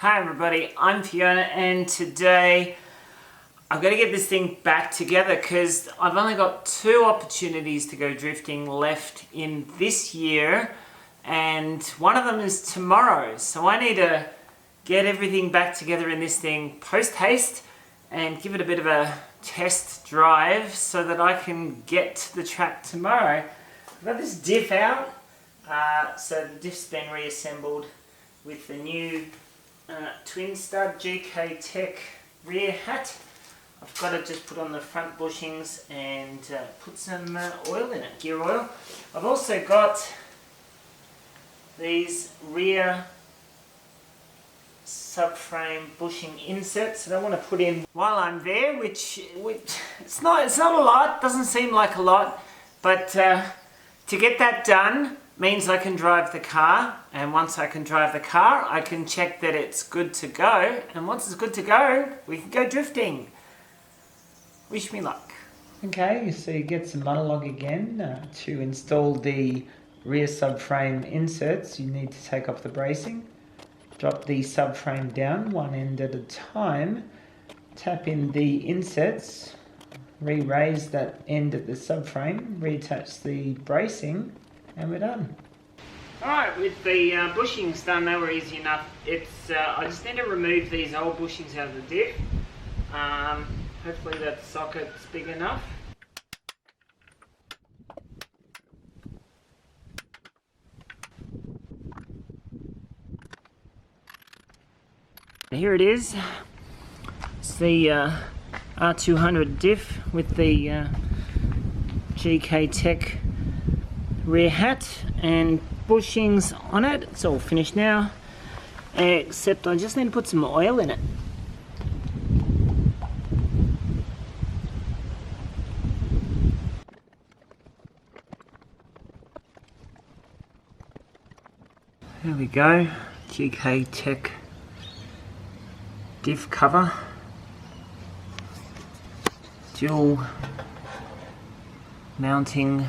Hi everybody, I'm Feeonnaa and today I've got to get this thing back together because I've only got 2 opportunities to go drifting left in this year and one of them is tomorrow. So I need to get everything back together in this thing post-haste and give it a bit of a test drive so that I can get to the track tomorrow. I've got this diff out, so the diff's been reassembled with the new twin stud GK Tech rear hat. I've got to just put on the front bushings and put some oil in it, gear oil. I've also got these rear subframe bushing inserts that I want to put in while I'm there, which it's not a lot, doesn't seem like a lot, but to get that done means I can drive the car, and once I can drive the car I can check that it's good to go, and once it's good to go we can go drifting. Wish me luck. Okay, so you get some monologue again. To install the rear subframe inserts you need to take off the bracing, drop the subframe down one end at a time, tap in the inserts, re-raise that end at the subframe, reattach the bracing, and we're done. Alright, with the bushings done, they were easy enough. I just need to remove these old bushings out of the diff. Hopefully that socket's big enough. Here it is. It's the R200 diff with the GK Tech rear hat and bushings on it. It's all finished now, except I just need to put some oil in it. There we go, GK Tech diff cover, dual mounting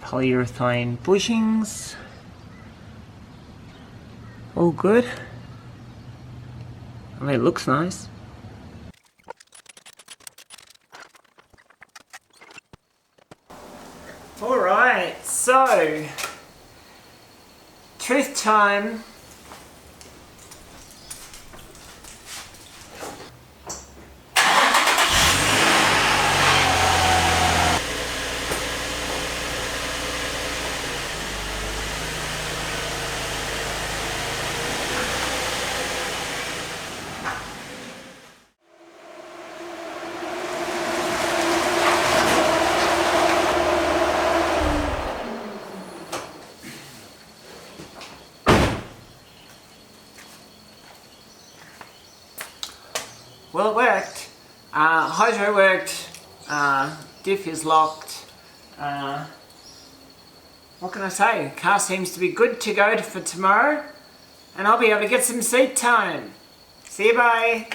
polyurethane bushings, all good. I mean, it looks nice. Alright, so truth time. Well, it worked. Hydro worked. Diff is locked. What can I say? Car seems to be good to go for tomorrow, and I'll be able to get some seat time. See you, bye.